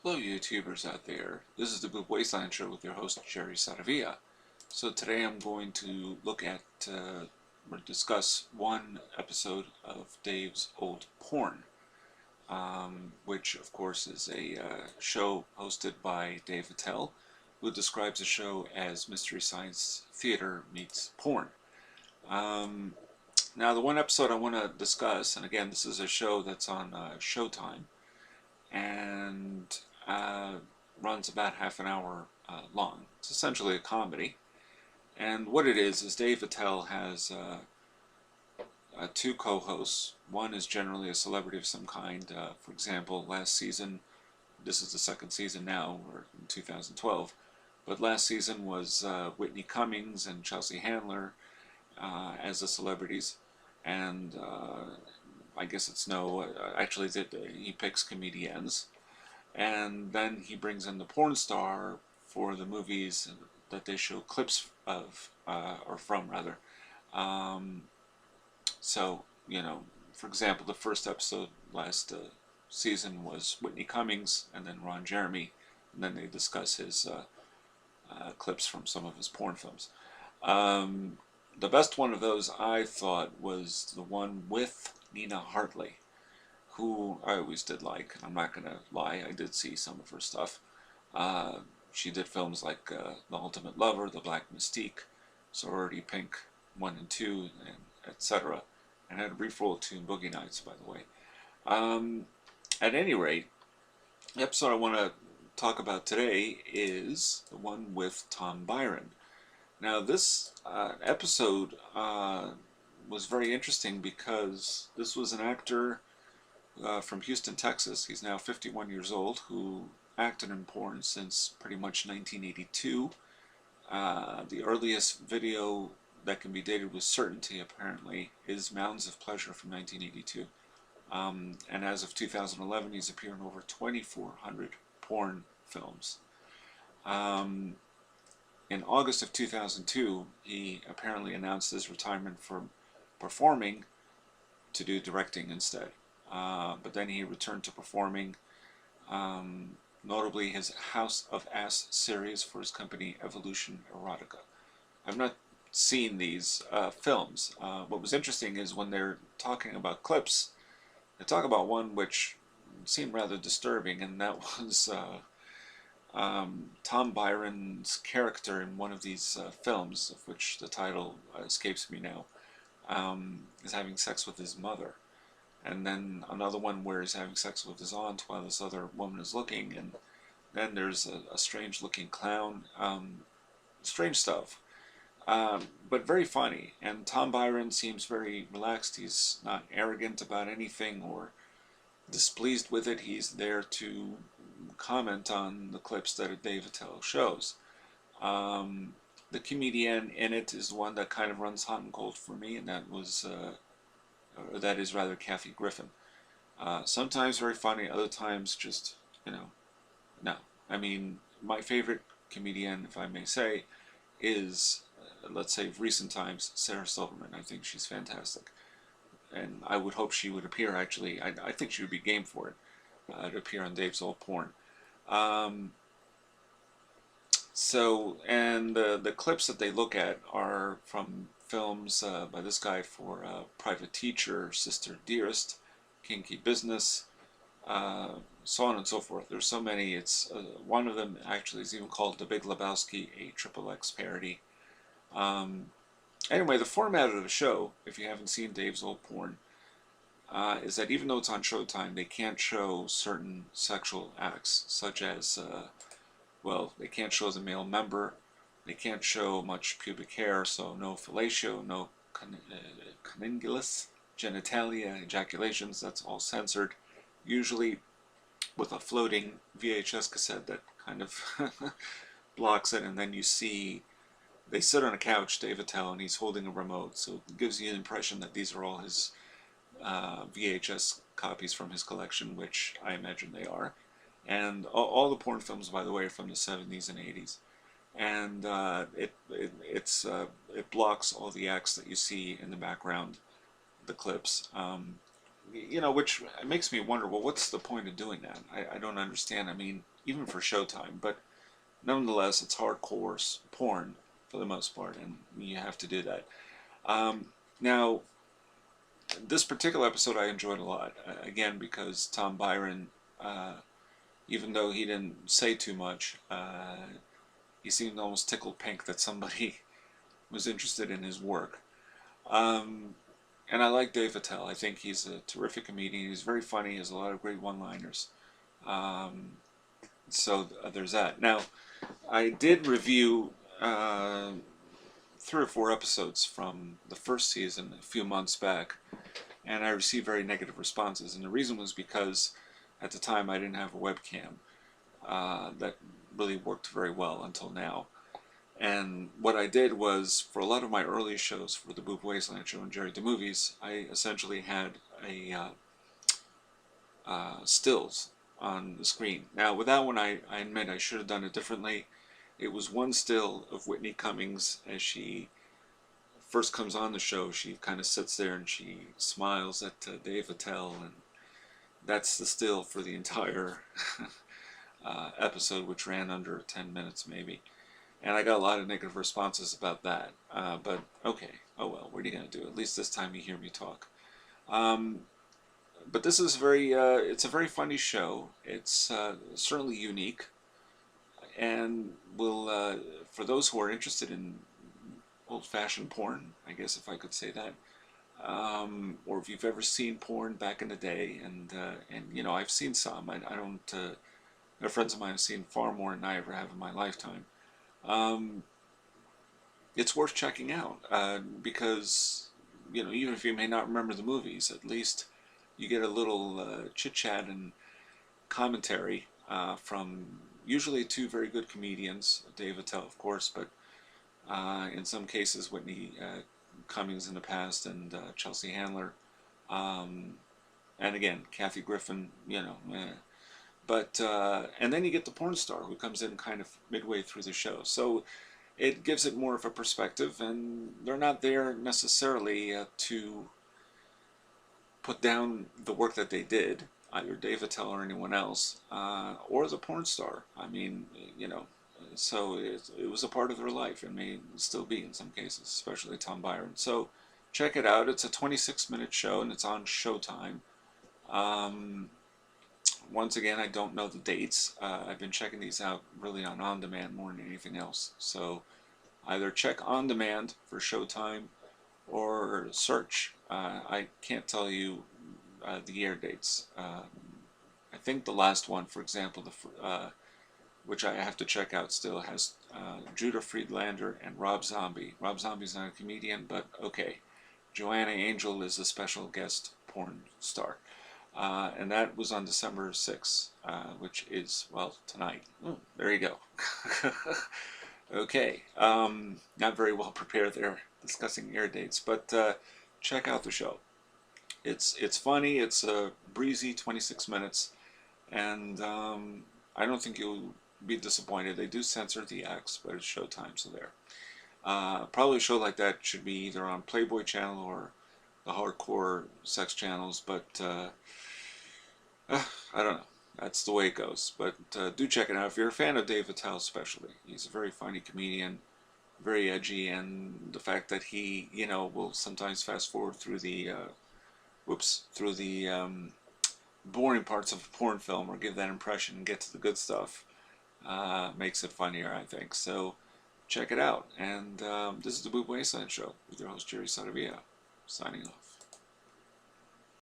Hello YouTubers out there, this is the Boob Wasteland Show with your host Jerry Saravia. So today I'm going to look at, or discuss one episode of Dave's Old Porn, which of course is a show hosted by Dave-Attell, who describes the show as Mystery Science Theater meets porn. Now the one episode I want to discuss, and again this is a show that's on Showtime, and runs about half an hour long. It's essentially a comedy, and what it is Dave-Attell has two co-hosts. One is generally a celebrity of some kind. For example, last season, this is the second season now, or in 2012, but last season was Whitney Cummings and Chelsea Handler as the celebrities, and I guess it's actually he picks comediennes, and then he brings in the porn star for the movies that they show clips of, or from rather. So, for example, the first episode last season was Whitney Cummings and then Ron Jeremy, and then they discuss his clips from some of his porn films. The best one of those, I thought, was the one with Nina Hartley, who I always did like. I'm not going to lie, I did see some of her stuff. She did films like The Ultimate Lover, The Black Mystique, Sorority Pink 1 and 2, and etc. And had a brief role too in Boogie Nights, by the way. At any rate, the episode I want to talk about today is the one with Tom Byron. Now this episode was very interesting because this was an actor from Houston, Texas. He's now 51 years old, who acted in porn since pretty much 1982. The earliest video that can be dated with certainty, apparently, is Mounds of Pleasure from 1982. And as of 2011, he's appeared in over 2,400 porn films. In August of 2002, he apparently announced his retirement from performing to do directing instead. But then he returned to performing, notably his House of Ass series for his company Evolution Erotica. I've not seen these films. What was interesting is when they're talking about clips, they talk about one which seemed rather disturbing, and that was Tom Byron's character in one of these films, of which the title escapes me now, is having sex with his mother. And then another one where he's having sex with his aunt while this other woman is looking, and then there's a strange looking clown. Strange stuff, but very funny. And Tom Byron seems very relaxed. He's not arrogant about anything or displeased with it. He's there to comment on the clips that Dave-Attell shows. The comedienne in it is the one that kind of runs hot and cold for me, and that is rather Kathy Griffin. Sometimes very funny, other times just, no. I mean, my favorite comedienne, if I may say, is, let's say, of recent times, Sarah Silverman. I think she's fantastic. And I would hope she would appear, actually. I think she would be game for it, to appear on Dave's Old Porn. And the clips that they look at are from films by this guy for Private Teacher, Sister Dearest, Kinky Business, so on and so forth. There's so many. It's one of them actually is even called The Big Lebowski, a XXX parody. Anyway, the format of the show, if you haven't seen Dave's Old Porn, is that even though it's on Showtime, they can't show certain sexual acts, such as, they can't show the male member, they can't show much pubic hair, so no fellatio, no cunnilingus, genitalia, ejaculations, that's all censored, usually with a floating VHS cassette that kind of blocks it, and then you see they sit on a couch, Dave-Attell, and he's holding a remote, so it gives you the impression that these are all his VHS copies from his collection, which I imagine they are. And all the porn films, by the way, are from the 70s and 80s. And it blocks all the acts that you see in the background, the clips. you know, which makes me wonder, well, what's the point of doing that? I don't understand. I mean, even for Showtime, but nonetheless, it's hardcore porn for the most part, and you have to do that. Now, this particular episode I enjoyed a lot, again, because Tom Byron, uh, even though he didn't say too much, he seemed almost tickled pink that somebody was interested in his work. Um, and I like Dave-Attell. I think he's a terrific comedian. He's very funny. He has a lot of great one-liners. Um, so there's that. Now, I did review 3 or 4 episodes from the first season a few months back, and I received very negative responses. And the reason was because at the time I didn't have a webcam that really worked very well until now. And what I did was, for a lot of my early shows, for the Boob Wasteland Show and Jerry the Movies, I essentially had a stills on the screen. Now, with that one, I admit I should have done it differently. It was one still of Whitney Cummings as she first comes on the show. She kind of sits there and she smiles at Dave-Attell, and that's the still for the entire episode, which ran under 10 minutes maybe. And I got a lot of negative responses about that. But okay, oh well, what are you going to do? At least this time you hear me talk. But this is it's a very funny show. It's certainly unique. And will, for those who are interested in old-fashioned porn, I guess if I could say that, or if you've ever seen porn back in the day, and you know, I've seen some. I don't. Friends of mine have seen far more than I ever have in my lifetime. It's worth checking out because, you know, even if you may not remember the movies, at least you get a little chit chat and commentary from usually 2 very good comedians, Dave-Attell, of course, but in some cases Whitney Cummings in the past, and Chelsea Handler, and again Kathy Griffin, you know. But and then you get the porn star who comes in kind of midway through the show, so it gives it more of a perspective, and they're not there necessarily to put down the work that they did, either Dave-Attell or anyone else, or the porn star. I mean, you know, so it was a part of their life, and may still be in some cases, especially Tom Byron. So check it out. It's a 26-minute show, and it's on Showtime. Once again, I don't know the dates. I've been checking these out really on demand more than anything else. So either check on demand for Showtime or search. I can't tell you the air dates. I think the last one, for example, which I have to check out still, has Judah Friedlander and Rob Zombie. Rob Zombie's not a comedian, but okay. Joanna Angel is a special guest porn star. And that was on December 6th, which is, well, tonight. There you go. Okay. Not very well prepared there discussing air dates, but check out the show. It's funny. It's a breezy 26 minutes, and I don't think you'll be disappointed. They do censor the acts, but it's Showtime, so there. Probably a show like that should be either on Playboy Channel or the hardcore sex channels, but I don't know. That's the way it goes. But do check it out if you're a fan of Dave-Attell, especially. He's a very funny comedian, very edgy, and the fact that he, you know, will sometimes fast forward through the boring parts of a porn film, or give that impression and get to the good stuff, makes it funnier, I think. So check it out. And this is the Boob Wasteland Show with your host Jerry Sadavia, signing off.